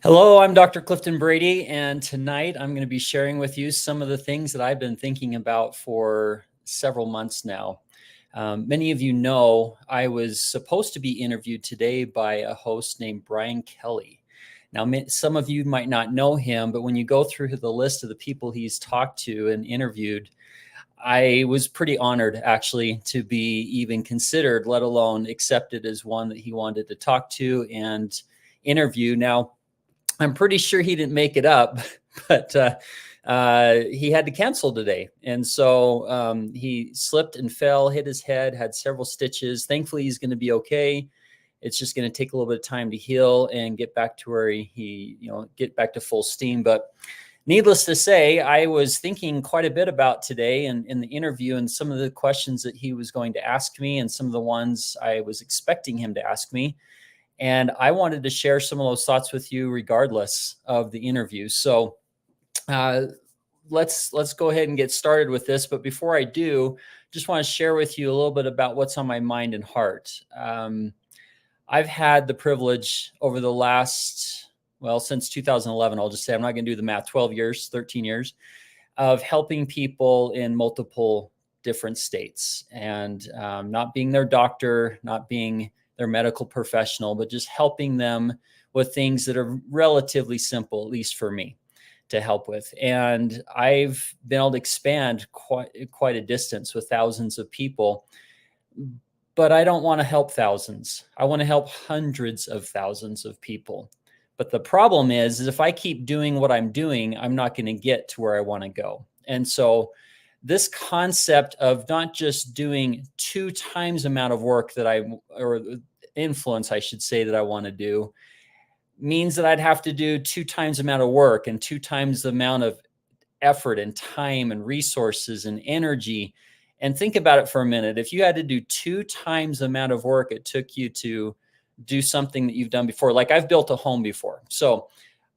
Hello, I'm Dr. Clifton Brady, and tonight I'm going to be sharing with you some of the things that I've been thinking about for several months now. Many of you know I was supposed to be interviewed today by a host named Brian Kelly. Now, some of you might not know him, but when you go through the list of the people he's talked to and interviewed, I was pretty honored actually to be even considered, let alone accepted as one that he wanted to talk to and interview. Now, I'm pretty sure he didn't make it up, but he had to cancel today. And so he slipped and fell, hit his head, had several stitches. Thankfully, he's going to be okay. It's just going to take a little bit of time to heal and get back to where get back to full steam. But needless to say, I was thinking quite a bit about today and in the interview and some of the questions that he was going to ask me and some of the ones I was expecting him to ask me. And I wanted to share some of those thoughts with you regardless of the interview. So let's go ahead and get started with this. But before I do, just want to share with you a little bit about what's on my mind and heart. I've had the privilege over the last, since 2011, I'll just say, I'm not going to do the math, 12 years, 13 years, of helping people in multiple different states and not being their doctor, not being their medical professional, but just helping them with things that are relatively simple, at least for me, to help with. And I've been able to expand quite a distance with thousands of people, but I don't want to help thousands. I want to help hundreds of thousands of people. But the problem is if I keep doing what I'm doing, I'm not going to get to where I want to go. And so this concept of not just doing 2 times the amount of work or influence, I should say, that I want to do means that I'd have to do 2 times the amount of work and 2 times the amount of effort and time and resources and energy. And think about it for a minute. If you had to do 2 times the amount of work it took you to do something that you've done before, like I've built a home before. So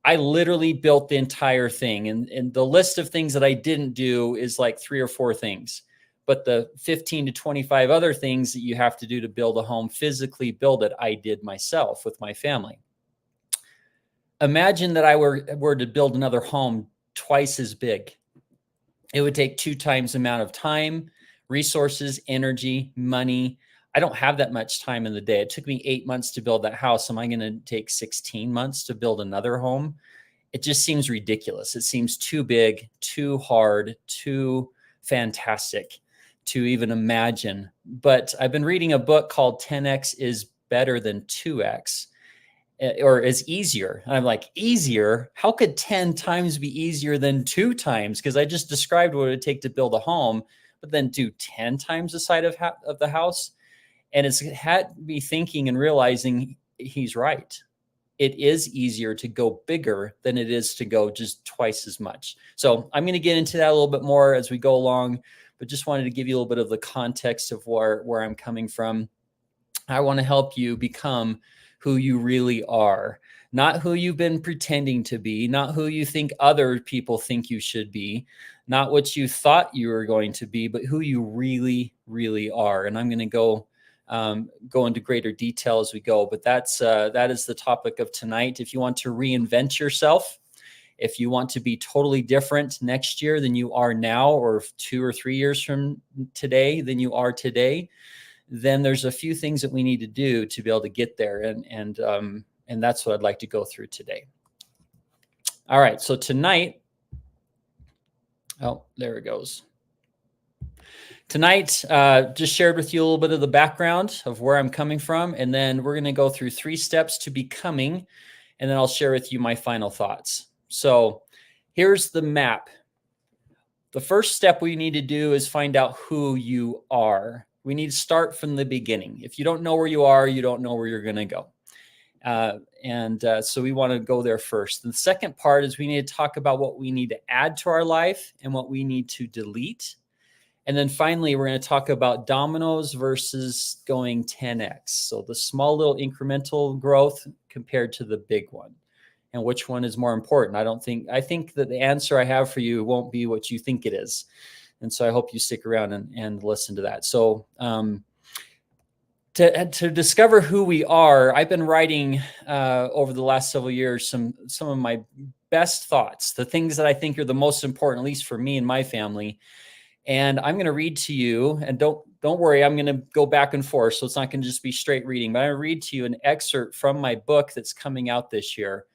I literally built the entire thing. And the list of things that I didn't do is like 3 or 4 things. But the 15 to 25 other things that you have to do to build a home, physically build it, I did myself with my family. Imagine that I were to build another home twice as big. It would take 2 times the amount of time, resources, energy, money. I don't have that much time in the day. It took me 8 months to build that house. Am I going to take 16 months to build another home? It just seems ridiculous. It seems too big, too hard, too fantastic to even imagine. But I've been reading a book called 10x is better than 2x, or is easier. And I'm like, easier? How could 10 times be easier than 2 times? Because I just described what it would take to build a home, but then do 10 times the size of the house. And it's had me thinking and realizing he's right. It is easier to go bigger than it is to go just twice as much. So I'm going to get into that a little bit more as we go along, but just wanted to give you a little bit of the context of where I'm coming from. I want to help you become who you really are, not who you've been pretending to be, not who you think other people think you should be, not what you thought you were going to be, but who you really, really are. And I'm going to go into greater detail as we go, but that is the topic of tonight. If you want to reinvent yourself, if you want to be totally different next year than you are now, or 2 or 3 years from today than you are today, then there's a few things that we need to do to be able to get there. And that's what I'd like to go through today. All right. So tonight, there it goes. Tonight, just shared with you a little bit of the background of where I'm coming from, and then we're going to go through 3 steps to becoming, and then I'll share with you my final thoughts. So here's the map. The first step we need to do is find out who you are. We need to start from the beginning. If you don't know where you are, you don't know where you're going to go. So we want to go there first. And the second part is we need to talk about what we need to add to our life and what we need to delete. And then finally, we're going to talk about dominoes versus going 10x. So the small little incremental growth compared to the big one, and which one is more important. I think that the answer I have for you won't be what you think it is. And so I hope you stick around and listen to that. So to to discover who we are, I've been writing over the last several years some of my best thoughts, the things that I think are the most important, at least for me and my family. And I'm going to read to you, and don't worry, I'm going to go back and forth, so it's not going to just be straight reading. But I'm going to read to you an excerpt from my book that's coming out this year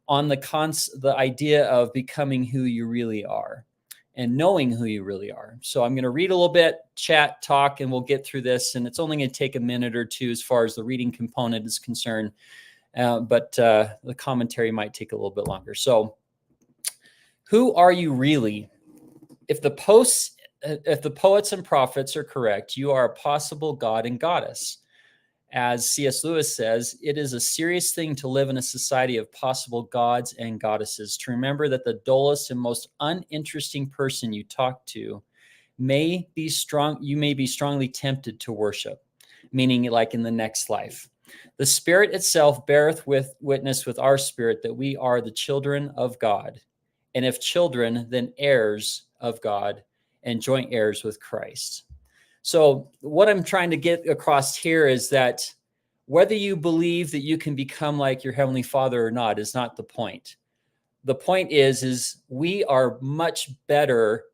on the idea of becoming who you really are and knowing who you really are. So I'm going to read a little bit, chat, talk, and we'll get through this. And it's only going to take a minute or two as far as the reading component is concerned. But the commentary might take a little bit longer. So who are you really? If the poets and prophets are correct, you are a possible god and goddess. As C.S. Lewis says, it is a serious thing to live in a society of possible gods and goddesses, to remember that the dullest and most uninteresting person you talk to you may be strongly tempted to worship, meaning like in the next life. The Spirit itself beareth witness with our spirit that we are the children of God, and if children, then heirs of God and joint heirs with Christ. So what I'm trying to get across here is that whether you believe that you can become like your Heavenly Father or not is not the point. The point is we are much better.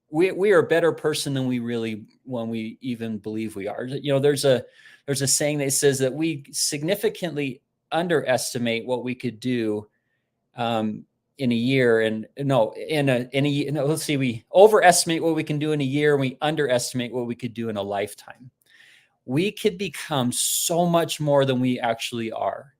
We are a better person than when we even believe we are. You know, there's a saying that says that we significantly underestimate what we could do in a year, we overestimate what we can do in a year, and we underestimate what we could do in a lifetime. We could become so much more than we actually are,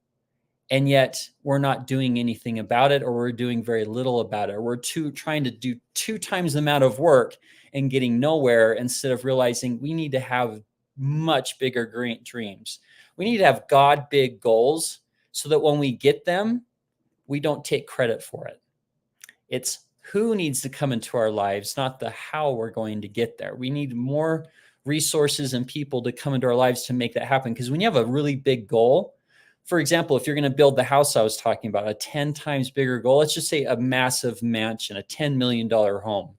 and yet we're not doing anything about it, or we're doing very little about it, or we're trying to do 2 times the amount of work and getting nowhere, instead of realizing we need to have much bigger great dreams. We need to have God big goals, so that when we get them, we don't take credit for it. It's who needs to come into our lives, not the how we're going to get there. We need more resources and people to come into our lives to make that happen. Because when you have a really big goal, for example, if you're going to build the house I was talking about, a 10 times bigger goal, let's just say a massive mansion, a $10 million home.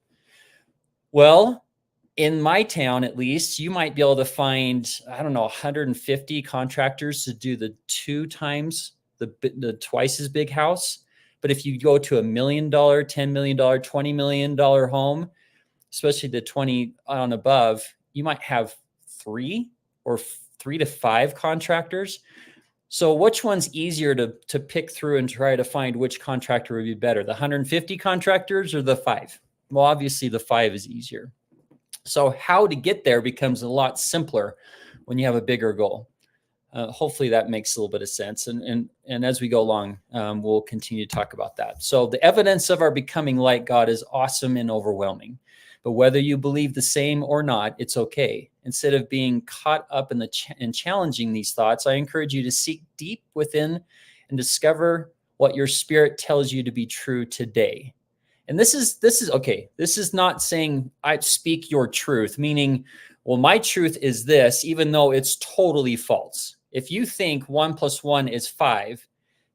Well, in my town, at least, you might be able to find, 150 contractors to do the 2 times the twice as big house. But if you go to $1 million, $10 million, $20 million home, especially the 20 on above, you might have 3 to 5 contractors. So which one's easier to pick through and try to find which contractor would be better, the 150 contractors or the 5? Well, obviously the 5 is easier. So how to get there becomes a lot simpler when you have a bigger goal. Hopefully that makes a little bit of sense. And as we go along, we'll continue to talk about that. So the evidence of our becoming like God is awesome and overwhelming. But whether you believe the same or not, it's okay. Instead of being caught up in challenging these thoughts, I encourage you to seek deep within and discover what your spirit tells you to be true today. And this is okay. This is not saying I speak your truth, meaning, well, my truth is this, even though it's totally false. If you think 1 + 1 is 5,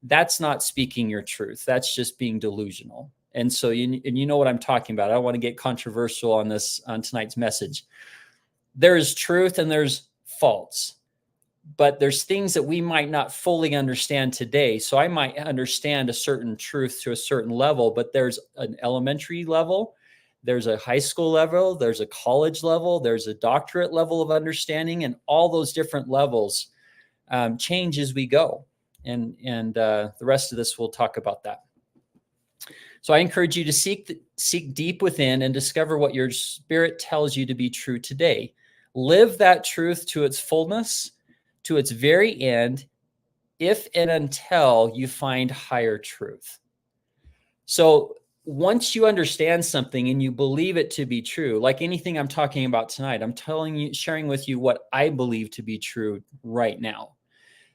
that's not speaking your truth. That's just being delusional. And so you know what I'm talking about. I don't want to get controversial on tonight's message. There's truth and there's false, but there's things that we might not fully understand today. So I might understand a certain truth to a certain level, but there's an elementary level, there's a high school level, there's a college level, there's a doctorate level of understanding, and all those different levels change as we go. And the rest of this, we'll talk about that. So I encourage you to seek deep within and discover what your spirit tells you to be true today. Live that truth to its fullness, to its very end, if and until you find higher truth. So once you understand something and you believe it to be true, like anything I'm talking about tonight, I'm sharing with you what I believe to be true right now.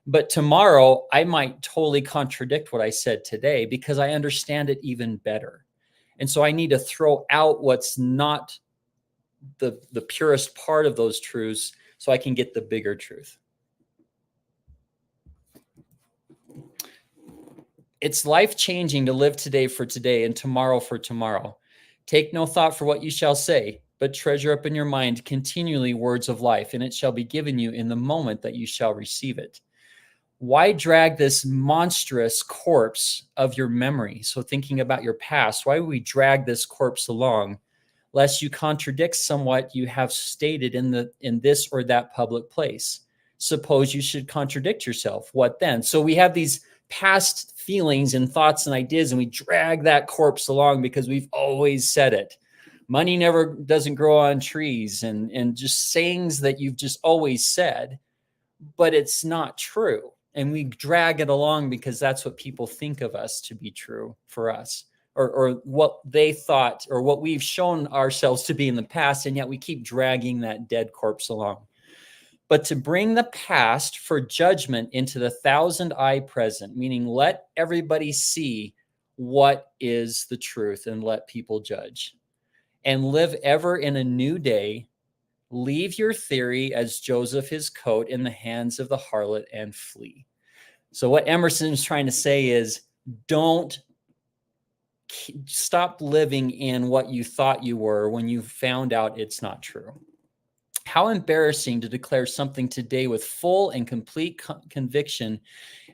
But tomorrow, I might totally contradict what I said today because I understand it even better. And so I need to throw out what's not the purest part of those truths so I can get the bigger truth. It's life-changing to live today for today and tomorrow for tomorrow. Take no thought for what you shall say. but treasure up in your mind continually words of life, and it shall be given you in the moment that you shall receive it. Why drag this monstrous corpse of your memory? So thinking about your past, why would we drag this corpse along, lest you contradict somewhat you have stated in this or that public place? Suppose you should contradict yourself. What then? So we have these past feelings and thoughts and ideas, and we drag that corpse along because we've always said it. Money never doesn't grow on trees, and just sayings that you've just always said, but it's not true. And we drag it along because that's what people think of us to be true for us, or what they thought, or what we've shown ourselves to be in the past. And yet we keep dragging that dead corpse along. But to bring the past for judgment into the 1,000-eye present, meaning let everybody see what is the truth and let people judge, and live ever in a new day. Leave your theory as Joseph his coat in the hands of the harlot and flee. So what Emerson is trying to say is, don't stop living in what you thought you were when you found out it's not true. How embarrassing to declare something today with full and complete conviction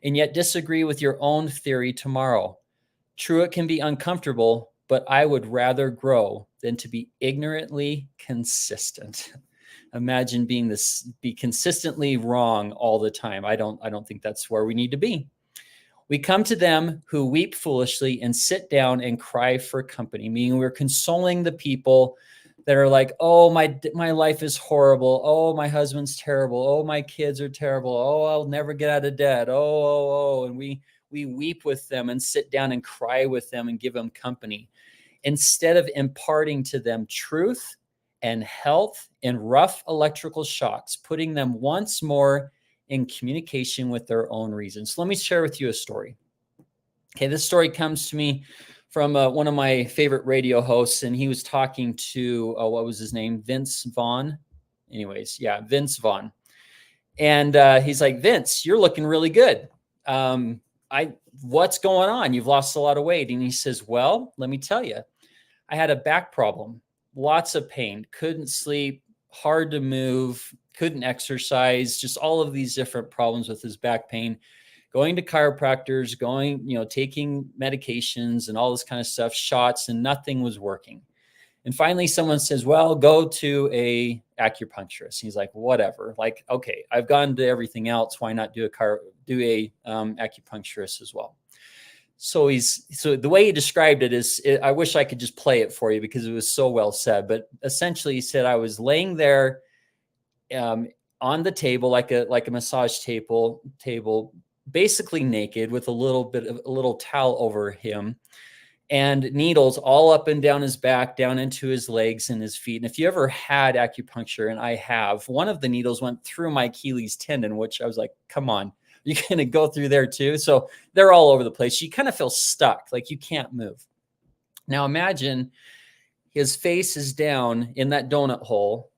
and yet disagree with your own theory tomorrow. True, it can be uncomfortable, but I would rather grow than to be ignorantly consistent. Imagine be consistently wrong all the time. I don't think that's where we need to be. We come to them who weep foolishly and sit down and cry for company, meaning we're consoling the people that are like, oh, my life is horrible. Oh, my husband's terrible. Oh, my kids are terrible. Oh, I'll never get out of debt. Oh. And we weep with them and sit down and cry with them and give them company, instead of imparting to them truth and health in rough electrical shocks, putting them once more in communication with their own reasons. Let me share with you a story. Okay, this story comes to me from one of my favorite radio hosts, and he was talking to, what was his name? Vince Vaughn. Anyways, yeah, Vince Vaughn. And he's like, Vince, you're looking really good. What's going on? You've lost a lot of weight. And he says, well, let me tell you, I had a back problem, lots of pain, couldn't sleep, hard to move, couldn't exercise, just all of these different problems with his back pain, going to chiropractors, taking medications and all this kind of stuff, shots, and nothing was working. And finally someone says, well, go to a acupuncturist. He's like, whatever. Like, okay, I've gone to everything else. Why not do a acupuncturist as well? So the way he described it is, I wish I could just play it for you because it was so well said. But essentially he said, I was laying there on the table, like a massage table, basically naked with a little towel over him, and needles all up and down his back, down into his legs and his feet. And if you ever had acupuncture, and I have, one of the needles went through my Achilles tendon, which I was like, come on, you're going to go through there too? So they're all over the place. You kind of feel stuck, like you can't move. Now imagine his face is down in that donut hole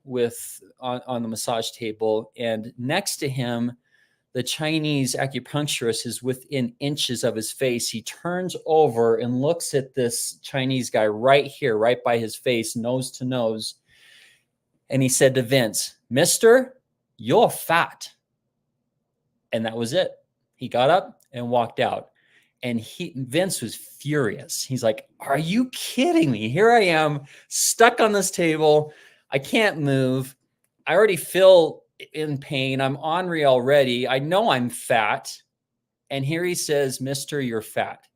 on the massage table, and next to him, the Chinese acupuncturist is within inches of his face. He turns over and looks at this Chinese guy right here, right by his face, nose to nose. And he said to Vince, Mister, you're fat. And that was it. He got up and walked out. And Vince was furious. He's like, are you kidding me? Here I am stuck on this table. I can't move. I already feel in pain. I'm ornery already. I know I'm fat. And here he says, Mister, you're fat.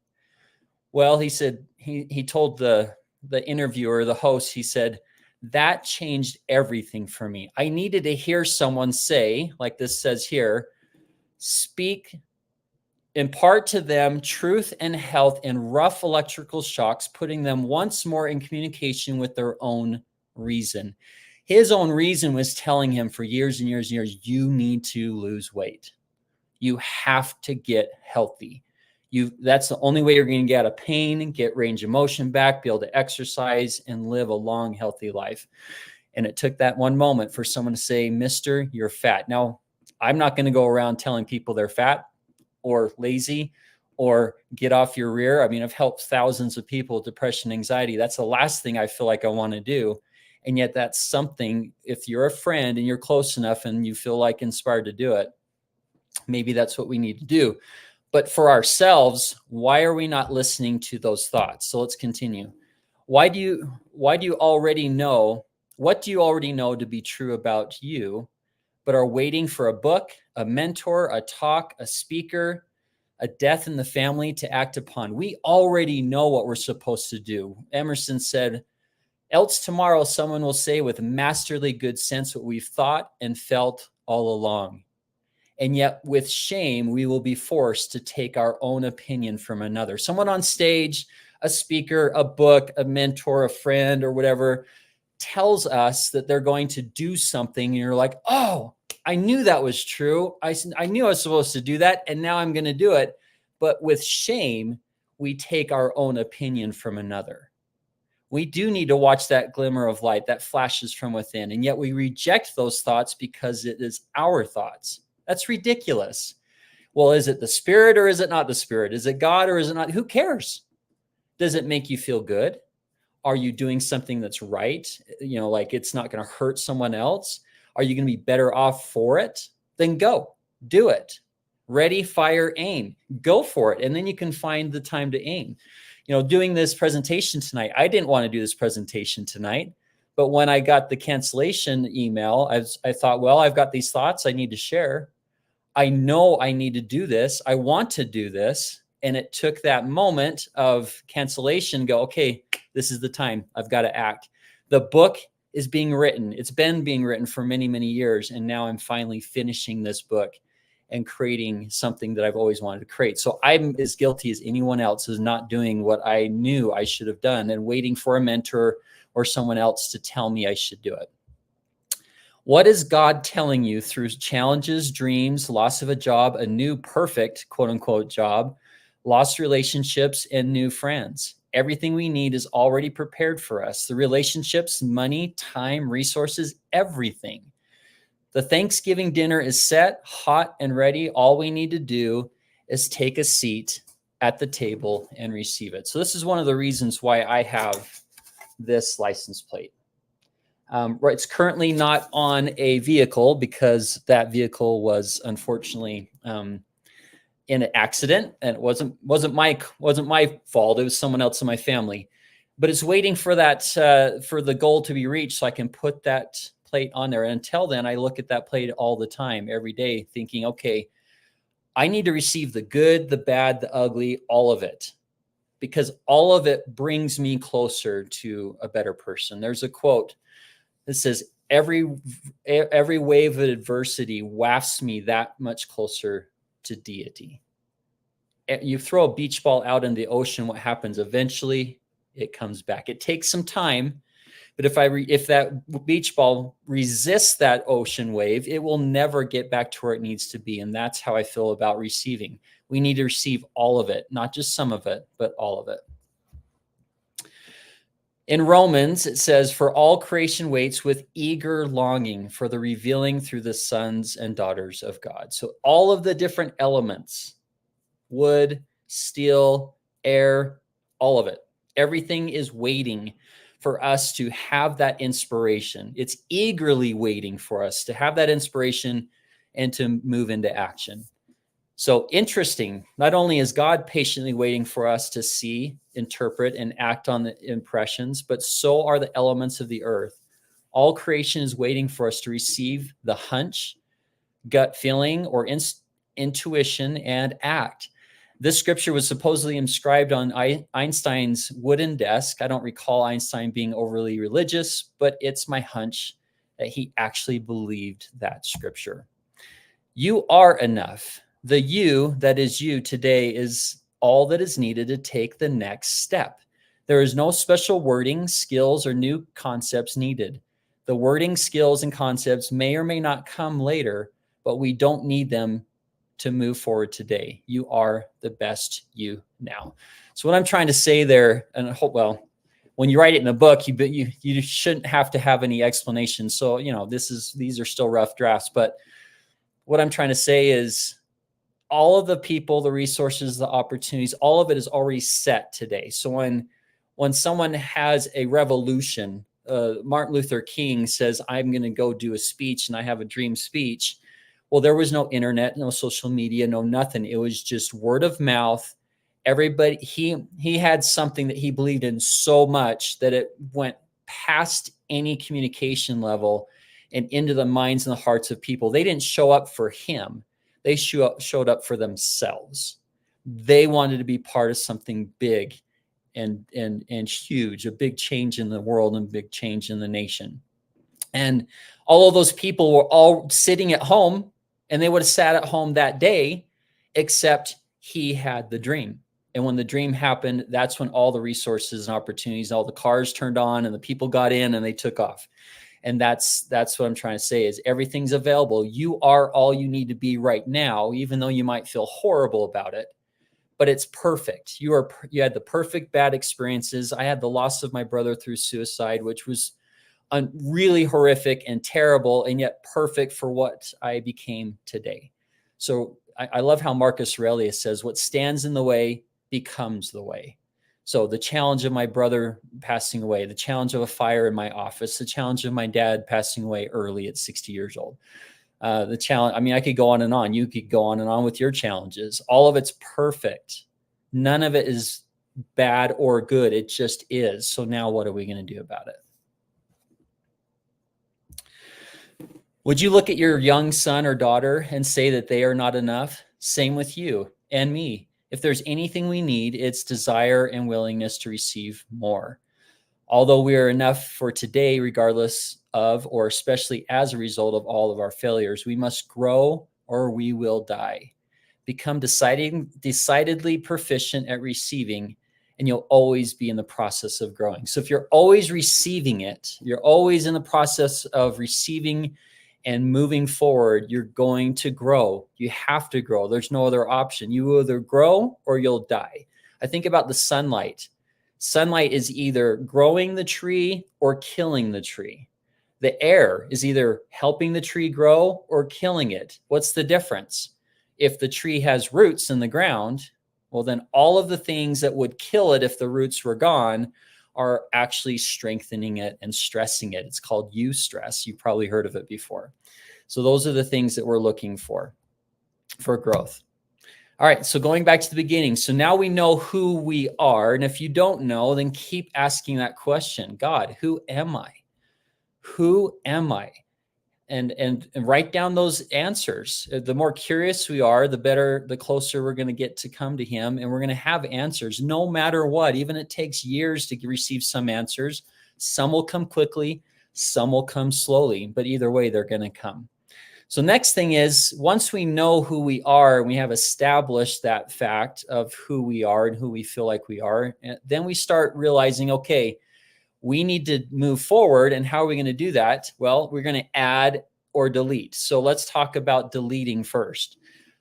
Well, he said, he told the interviewer, the host, he said, that changed everything for me. I needed to hear someone say, like this says here, impart to them truth and health in rough electrical shocks, putting them once more in communication with their own reason. His own reason was telling him for years and years and years, you need to lose weight. You have to get healthy. That's the only way you're going to get out of pain, get range of motion back, be able to exercise, and live a long, healthy life. And it took that one moment for someone to say, Mister, you're fat. Now, I'm not going to go around telling people they're fat or lazy or get off your rear. I mean, I've helped thousands of people with depression, anxiety. That's the last thing I feel like I want to do. And yet that's something, if you're a friend and you're close enough and you feel like inspired to do it, maybe that's what we need to do. But for ourselves, why are we not listening to those thoughts? So let's continue. Why do you already know, what do you already know to be true about you, but are waiting for a book, a mentor, a talk, a speaker, a death in the family to act upon? We already know what we're supposed to do. Emerson said, else tomorrow someone will say with masterly good sense what we've thought and felt all along. And yet with shame, we will be forced to take our own opinion from another. Someone on stage, a speaker, a book, a mentor, a friend, or whatever, tells us that they're going to do something. And you're like, oh, I knew that was true. I knew I was supposed to do that. And now I'm going to do it. But with shame, we take our own opinion from another. We do need to watch that glimmer of light that flashes from within. And yet we reject those thoughts because it is our thoughts. That's ridiculous. Well, is it the Spirit or is it not the Spirit? Is it God or is it not? Who cares? Does it make you feel good? Are you doing something that's right? Like it's not going to hurt someone else. Are you going to be better off for it? Then go do it. Ready, fire, aim. Go for it. And then you can find the time to aim. Doing this presentation tonight, I didn't want to do this presentation tonight. But when I got the cancellation email, I thought, well, I've got these thoughts I need to share. I know I need to do this. I want to do this. And it took that moment of cancellation, go, okay, this is the time. I've got to act. The book is being written. It's been being written for many, many years. And now I'm finally finishing this book and creating something that I've always wanted to create. So I'm as guilty as anyone else is not doing what I knew I should have done and waiting for a mentor or someone else to tell me I should do it. What is God telling you through challenges, dreams, loss of a job, a new perfect, quote unquote, job, lost relationships, and new friends? Everything we need is already prepared for us. The relationships, money, time, resources, everything. The Thanksgiving dinner is set, hot and ready. All we need to do is take a seat at the table and receive it. So this is one of the reasons why I have this license plate. Right, it's currently not on a vehicle because that vehicle was unfortunately in an accident, and it wasn't my fault. It was someone else in my family, but it's waiting for that for the goal to be reached so I can put that plate on there. And until then, I look at that plate all the time, every day, thinking, okay, I need to receive the good, the bad, the ugly, all of it, because all of it brings me closer to a better person. There's a quote that says, every wave of adversity wafts me that much closer to deity. You throw a beach ball out in the ocean, what happens? Eventually it comes back. It takes some time, but if that beach ball resists that ocean wave, it will never get back to where it needs to be. And that's how I feel about receiving. We need to receive all of it, not just some of it, but all of it. In Romans, it says, for all creation waits with eager longing for the revealing through the sons and daughters of God. So all of the different elements, wood, steel, air, all of it, everything is waiting for us to have that inspiration. It's eagerly waiting for us to have that inspiration and to move into action. So interesting, not only is God patiently waiting for us to see, interpret, and act on the impressions, but so are the elements of the earth. All creation is waiting for us to receive the hunch, gut feeling, or intuition and act. This scripture was supposedly inscribed on Einstein's wooden desk. I don't recall Einstein being overly religious, but it's my hunch that he actually believed that scripture. You are enough. The you that is you today is all that is needed to take the next step. There is no special wording, skills, or new concepts needed. The wording, skills, and concepts may or may not come later, but we don't need them to move forward today. You are the best you now. So what I'm trying to say there, and I hope, well, when you write it in a book, you shouldn't have to have any explanation. So, these are still rough drafts, but what I'm trying to say is all of the people, the resources, the opportunities, all of it is already set today. So when someone has a revolution Martin Luther King says, I'm going to go do a speech and I have a dream speech. Well, there was no internet, no social media, no nothing. It was just word of mouth. Everybody, he had something that he believed in so much that it went past any communication level and into the minds and the hearts of people. They didn't show up for him. They showed up for themselves. They wanted to be part of something big and huge, a big change in the world and big change in the nation. And all of those people were all sitting at home, and they would have sat at home that day, except he had the dream. And when the dream happened, that's when all the resources and opportunities, all the cars turned on and the people got in and they took off. And that's what I'm trying to say is everything's available. You are all you need to be right now, even though you might feel horrible about it. But it's perfect. You had the perfect bad experiences. I had the loss of my brother through suicide, which was really horrific and terrible, and yet perfect for what I became today. So I love how Marcus Aurelius says, what stands in the way becomes the way. So the challenge of my brother passing away, the challenge of a fire in my office, the challenge of my dad passing away early at 60 years old. The challenge, I mean, I could go on and on. You could go on and on with your challenges. All of it's perfect. None of it is bad or good. It just is. So now what are we going to do about it? Would you look at your young son or daughter and say that they are not enough? Same with you and me. If there's anything we need, it's desire and willingness to receive more. Although we are enough for today, regardless of, or especially as a result of all of our failures, we must grow or we will die. Become decidedly proficient at receiving, and you'll always be in the process of growing. So if you're always receiving it, you're always in the process of receiving and moving forward, you're going to grow. You have to grow. There's no other option. You either grow or you'll die. I think about the sunlight. Sunlight is either growing the tree or killing the tree. The air is either helping the tree grow or killing it. What's the difference? If the tree has roots in the ground, well, then all of the things that would kill it if the roots were gone are actually strengthening it and stressing it. It's called eustress. You've probably heard of it before. So those are the things that we're looking for growth. All right, so going back to the beginning. So now we know who we are. And if you don't know, then keep asking that question. God, who am I? Who am I? And write down those answers. The more curious we are, the better, the closer we're going to get to come to him. And we're going to have answers no matter what. Even it takes years to receive some answers. Some will come quickly, some will come slowly, but either way, they're going to come. So next thing is, once we know who we are and we have established that fact of who we are and who we feel like we are, then we start realizing, okay, we need to move forward. And how are we going to do that? Well, we're going to add or delete. So let's talk about deleting first.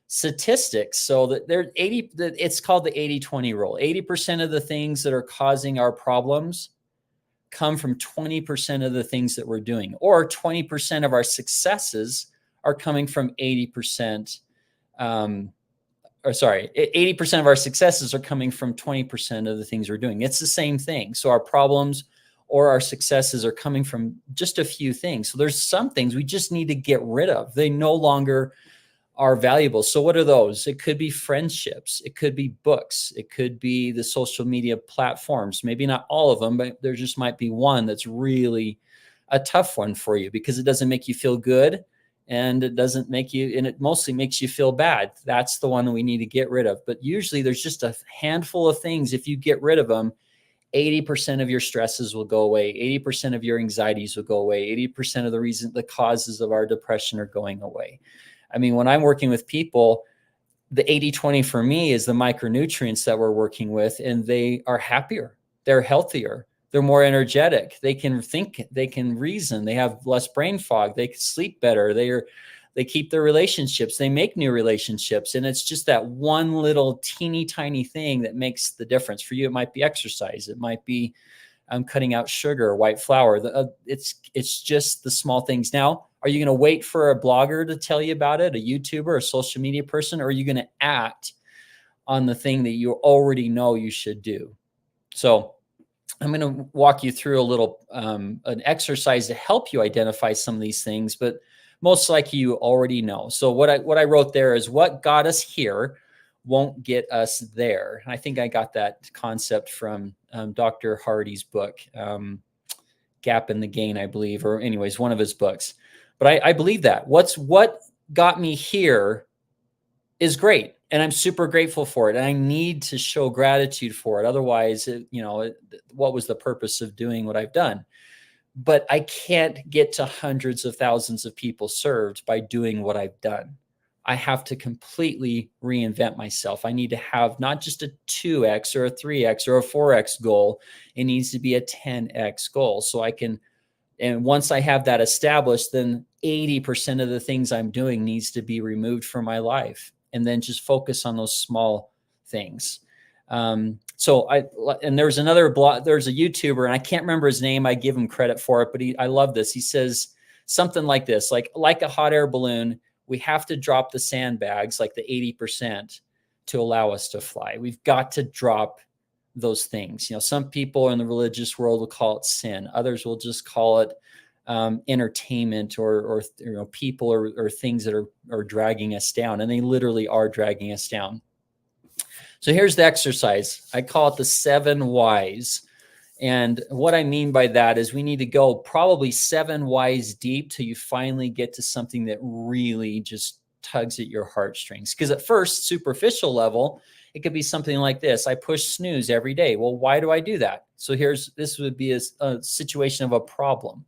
Statistics. So that it's called the 80-20 rule. 80% of the things that are causing our problems come from 20% of the things that we're doing, or 20% of our successes are coming from 80%. 80% of our successes are coming from 20% of the things we're doing. It's the same thing. So our problems or our successes are coming from just a few things. So there's some things we just need to get rid of. They no longer are valuable. So what are those? It could be friendships. It could be books. It could be the social media platforms. Maybe not all of them, but there just might be one that's really a tough one for you because it doesn't make you feel good. And it doesn't make you, and it mostly makes you feel bad. That's the one that we need to get rid of. But usually there's just a handful of things. If you get rid of them, 80% of your stresses will go away. 80% of your anxieties will go away. 80% of the causes of our depression are going away. I mean, when I'm working with people, the 80-20 for me is the micronutrients that we're working with, and they are happier. They're healthier. They're more energetic. They can think, they can reason, they have less brain fog, they can sleep better. They keep their relationships, they make new relationships. And it's just that one little teeny tiny thing that makes the difference. For you, it might be exercise. It might be cutting out sugar, white flour. It's just the small things. Now, are you going to wait for a blogger to tell you about it, a YouTuber, a social media person, or are you going to act on the thing that you already know you should do? So I'm going to walk you through a little an exercise to help you identify some of these things, but most likely you already know. So what I wrote there is what got us here won't get us there. And I think I got that concept from Dr. Hardy's book, Gap in the Gain, I believe, or anyways, one of his books. But I believe that what got me here is great. And I'm super grateful for it. And I need to show gratitude for it. Otherwise, what was the purpose of doing what I've done? But I can't get to hundreds of thousands of people served by doing what I've done. I have to completely reinvent myself. I need to have not just a 2x or a 3x or a 4x goal. It needs to be a 10x goal. So I can, and once I have that established, then 80% of the things I'm doing needs to be removed from my life, and then just focus on those small things. And there's another blog, there's a YouTuber, and I can't remember his name. I give him credit for it, but I love this. He says something like this, like a hot air balloon, we have to drop the sandbags, like the 80%, to allow us to fly. We've got to drop those things. Some people in the religious world will call it sin. Others will just call it entertainment or people or things that are dragging us down, and they literally are dragging us down. So here's the exercise. I call it the 7 whys. And what I mean by that is we need to go probably 7 whys deep till you finally get to something that really just tugs at your heartstrings. Because at first, superficial level, it could be something like this. I push snooze every day. Well, why do I do that? So this would be a situation of a problem.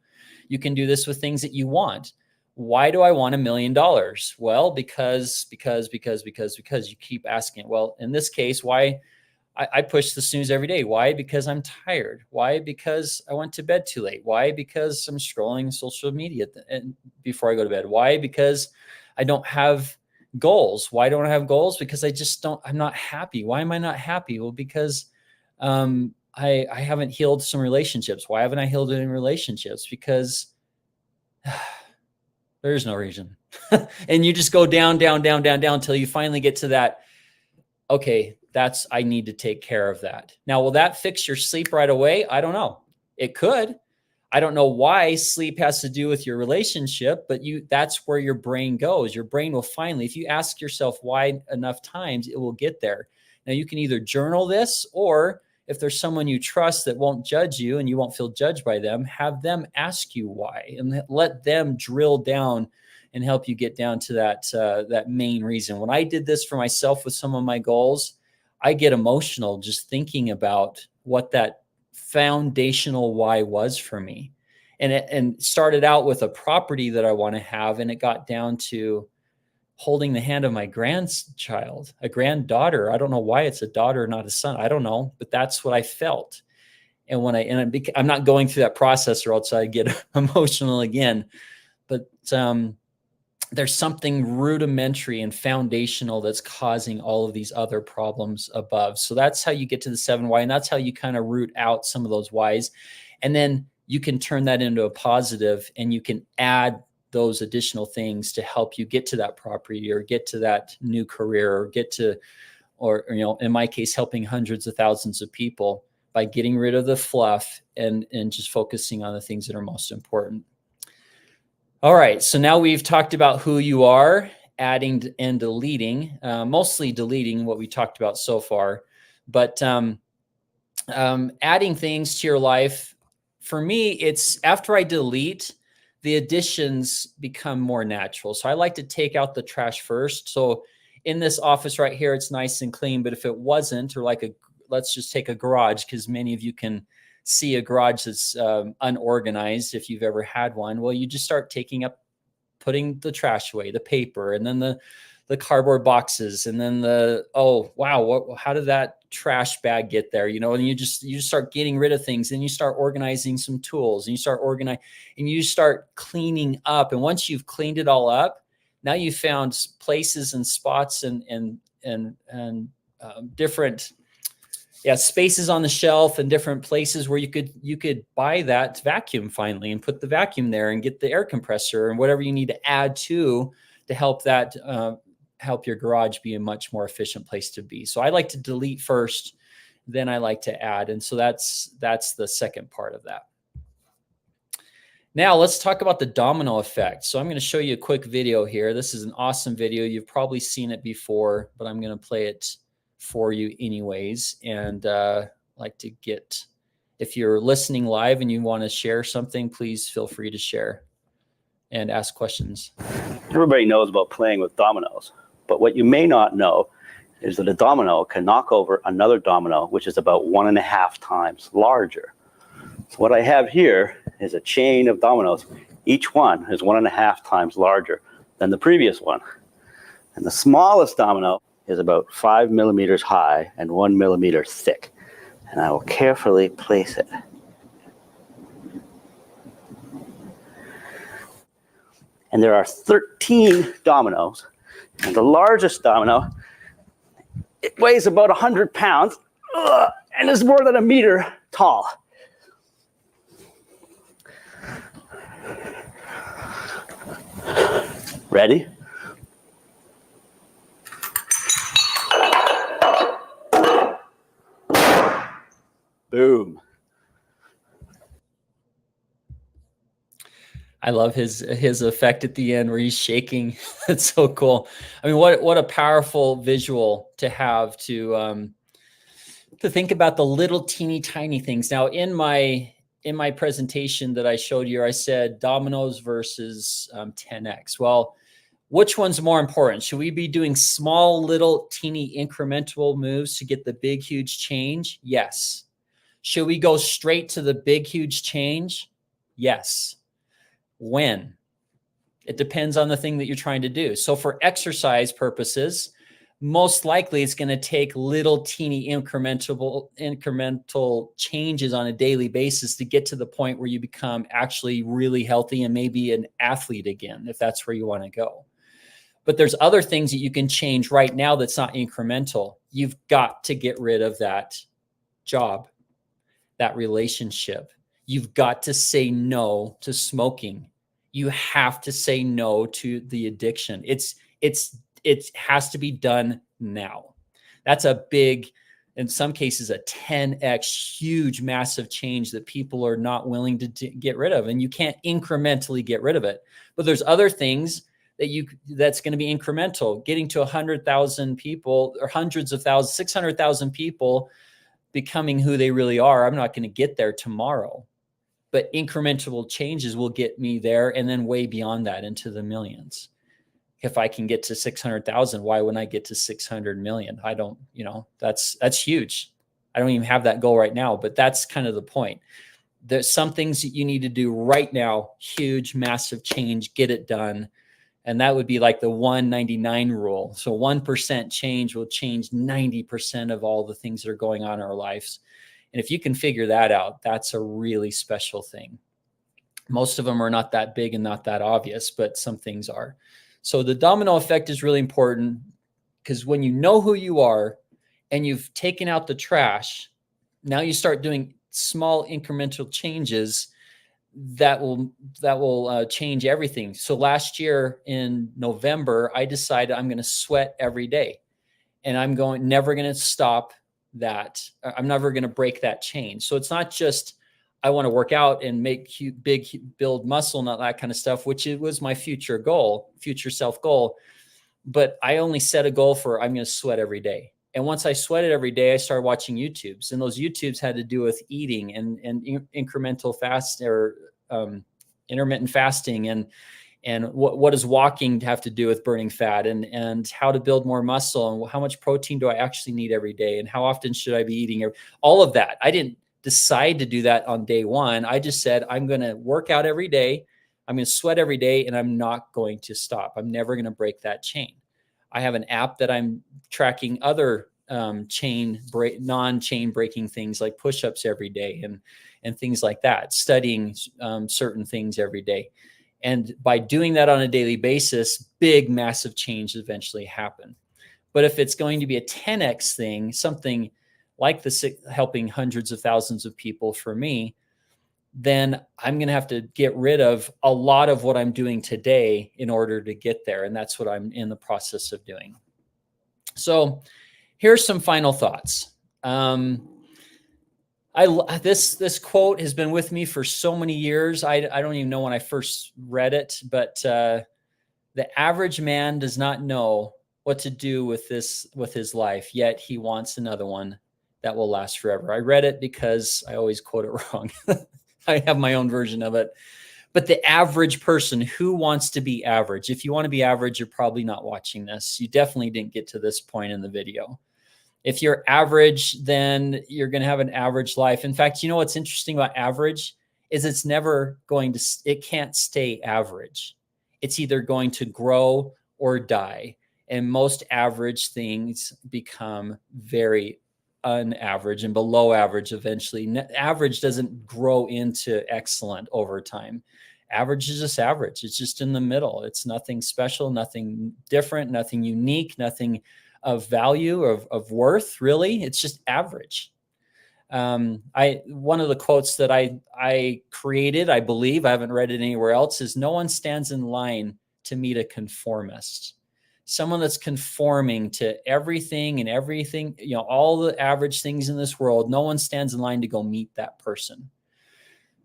You can do this with things that you want. Why do I want $1 million? Well, because you keep asking it. Well, in this case, why I push the snooze every day? Why? Because I'm tired. Why? Because I went to bed too late. Why? Because I'm scrolling social media before I go to bed. Why? Because I don't have goals. Why don't I have goals? Because I'm not happy. Why am I not happy? Well, because I haven't healed some relationships. Why haven't I healed any relationships? Because there's no reason. And you just go down until you finally get to that. Okay, I need to take care of that. Now, will that fix your sleep right away? I don't know. It could. I don't know why sleep has to do with your relationship, but that's where your brain goes. Your brain will finally, if you ask yourself why enough times, it will get there. Now, you can either journal this, or if there's someone you trust that won't judge you and you won't feel judged by them, have them ask you why and let them drill down and help you get down to that main reason. When I did this for myself with some of my goals, I get emotional just thinking about what that foundational why was for me. And it started out with a property that I want to have, and it got down to holding the hand of my grandchild, a granddaughter. I don't know why it's a daughter, not a son. I don't know, but that's what I felt. And I'm not going through that process, or else I get emotional again. But there's something rudimentary and foundational that's causing all of these other problems above. So that's how you get to the 7 why, and that's how you kind of root out some of those whys. And then you can turn that into a positive, and you can add those additional things to help you get to that property, or get to that new career, or get to, or in my case, helping hundreds of thousands of people by getting rid of the fluff and just focusing on the things that are most important. All right, so now we've talked about who you are, adding and deleting, mostly deleting what we talked about so far, but adding things to your life. For me, it's after I delete, the additions become more natural. So I like to take out the trash first. So in this office right here, it's nice and clean, but if it wasn't, or let's just take a garage, because many of you can see a garage that's unorganized if you've ever had one. Well, you just start putting the trash away, the paper, and then the cardboard boxes, and then how did that trash bag get there? And you just start getting rid of things, and you start organizing some tools, and you start cleaning up. And once you've cleaned it all up, now you've found places and spots and different spaces on the shelf, and different places where you could buy that vacuum finally, and put the vacuum there, and get the air compressor and whatever you need to add to help help your garage be a much more efficient place to be. So I like to delete first, then I like to add. And so that's the second part of that. Now let's talk about the domino effect. So I'm going to show you a quick video here. This is an awesome video. You've probably seen it before, but I'm going to play it for you anyways. And like to get, if you're listening live and you want to share something, please feel free to share and ask questions. Everybody knows about playing with dominoes, but what you may not know is that a domino can knock over another domino, which is about 1.5 times larger. So what I have here is a chain of dominoes. Each one is 1.5 times larger than the previous one. And the smallest domino is about 5 millimeters high and 1 millimeter thick. And I will carefully place it. And there are 13 dominoes. And the largest domino, it weighs about 100 pounds and is more than 1 meter tall. Ready? Boom. I love his effect at the end where he's shaking. That's so cool. I mean, what a powerful visual to have to think about the little teeny tiny things. Now in my presentation that I showed you, I said dominoes versus 10x. Well, which one's more important? Should we be doing small, little, teeny incremental moves to get the big, huge change? Yes. Should we go straight to the big, huge change? Yes. When? It depends on the thing that you're trying to do. So for exercise purposes, most likely it's going to take little teeny incremental changes on a daily basis to get to the point where you become actually really healthy and maybe an athlete again, if that's where you want to go. But there's other things that you can change right now that's not incremental. You've got to get rid of that job, that relationship. You've got to say no to smoking. You have to say no to the addiction. It has to be done now. That's a big, in some cases, a 10x huge, massive change that people are not willing to get rid of. And you can't incrementally get rid of it. But there's other things that's going to be incremental. Getting to 100,000 people or hundreds of thousands, 600,000 people becoming who they really are. I'm not going to get there tomorrow. But incremental changes will get me there and then way beyond that into the millions. If I can get to 600,000, why wouldn't I get to 600 million? I don't, that's huge. I don't even have that goal right now, but that's kind of the point. There's some things that you need to do right now, huge, massive change, get it done. And that would be like the 199 rule. So 1% change will change 90% of all the things that are going on in our lives. And if you can figure that out, that's a really special thing. Most of them are not that big and not that obvious, but some things are. So the domino effect is really important because when you know who you are and you've taken out the trash, now you start doing small incremental changes that will change everything. So last year in November, I decided I'm going to sweat every day, and I'm never going to stop that. I'm never going to break that chain. So it's not just I want to work out and make build muscle and all that kind of stuff, which it was my future self goal. But I only set a goal for I'm going to sweat every day. And once I sweated every day, I started watching YouTubes, and those YouTubes had to do with eating and incremental fast or intermittent fasting and what does walking have to do with burning fat and how to build more muscle and how much protein do I actually need every day and how often should I be eating all of that. I didn't decide to do that on day one. I just said, I'm going to work out every day. I'm going to sweat every day, and I'm not going to stop. I'm never going to break that chain. I have an app that I'm tracking other non-chain breaking things like push-ups every day and things like that, studying certain things every day. And by doing that on a daily basis, big, massive change eventually happen. But if it's going to be a 10x thing, something like helping hundreds of thousands of people for me, then I'm going to have to get rid of a lot of what I'm doing today in order to get there. And that's what I'm in the process of doing. So here's some final thoughts. This quote has been with me for so many years. I don't even know when I first read it, but the average man does not know what to do with his life, yet he wants another one that will last forever. I read it because I always quote it wrong. I have my own version of it. But the average person, who wants to be average? If you want to be average, you're probably not watching this. You definitely didn't get to this point in the video. If you're average, then you're going to have an average life. In fact, you know what's interesting about average is it can't stay average. It's either going to grow or die. And most average things become very unaverage and below average eventually. Average doesn't grow into excellent over time. Average is just average. It's just in the middle. It's nothing special, nothing different, nothing unique, nothing of value, of worth, really. It's just average. One of the quotes that I created, I believe, I haven't read it anywhere else, is no one stands in line to meet a conformist. Someone that's conforming to everything, all the average things in this world, no one stands in line to go meet that person.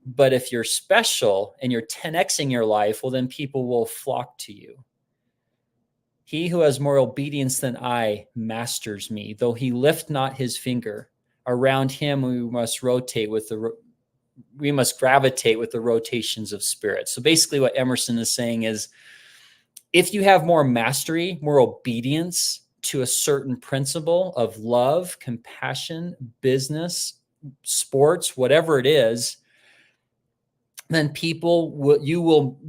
But if you're special and you're 10xing your life, well, then people will flock to you. He who has more obedience than I masters me, though he lift not his finger. Around him we must gravitate with the rotations of spirit. So basically what Emerson is saying is, if you have more mastery, more obedience to a certain principle of love, compassion, business, sports, whatever it is, then you will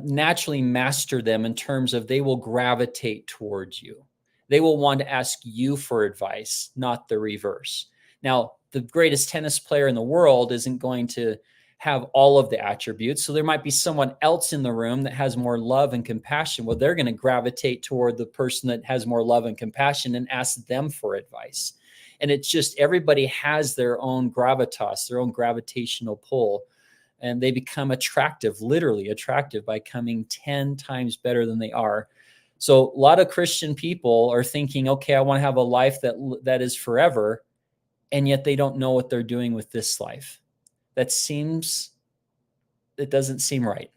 naturally master them in terms of they will gravitate towards you. They will want to ask you for advice, not the reverse. Now, the greatest tennis player in the world isn't going to have all of the attributes. So there might be someone else in the room that has more love and compassion. Well, they're going to gravitate toward the person that has more love and compassion and ask them for advice. And it's just, everybody has their own gravitas, their own gravitational pull. And they become attractive, literally attractive, by coming 10 times better than they are. So a lot of Christian people are thinking, okay, I want to have a life that is forever. And yet they don't know what they're doing with this life. It doesn't seem right.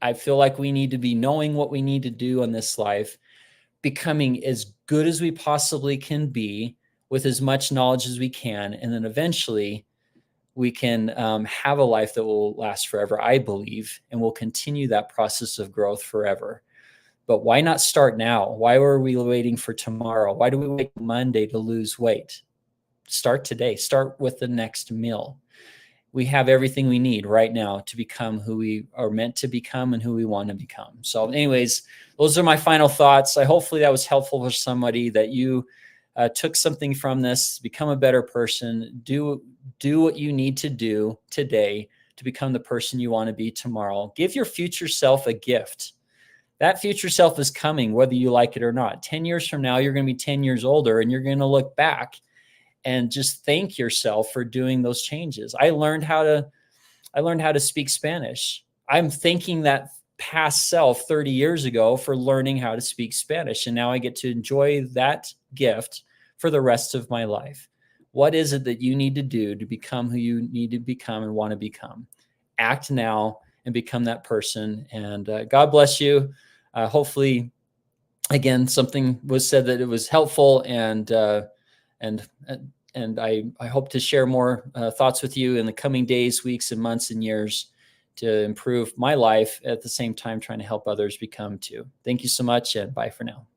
I feel like we need to be knowing what we need to do in this life, becoming as good as we possibly can be with as much knowledge as we can. And then eventually we can have a life that will last forever, I believe, and we'll continue that process of growth forever. But why not start now? Why were we waiting for tomorrow? Why do we wait Monday to lose weight? Start today. Start with the next meal. We have everything we need right now to become who we are meant to become and who we want to become. So anyways, those are my final thoughts. Hopefully that was helpful for somebody, that you took something from this, become a better person, do what you need to do today to become the person you want to be tomorrow. Give your future self a gift. That future self is coming, whether you like it or not. 10 years from now, you're going to be 10 years older, and you're going to look back and just thank yourself for doing those changes. I learned how to speak Spanish. I'm thanking that past self 30 years ago for learning how to speak Spanish. And now I get to enjoy that gift for the rest of my life. What is it that you need to do to become who you need to become and want to become? Act now and become that person. And God bless you. Hopefully, again, something was said that it was helpful, and I hope to share more thoughts with you in the coming days, weeks, and months and years to improve my life, at the same time trying to help others become too. Thank you so much, and bye for now.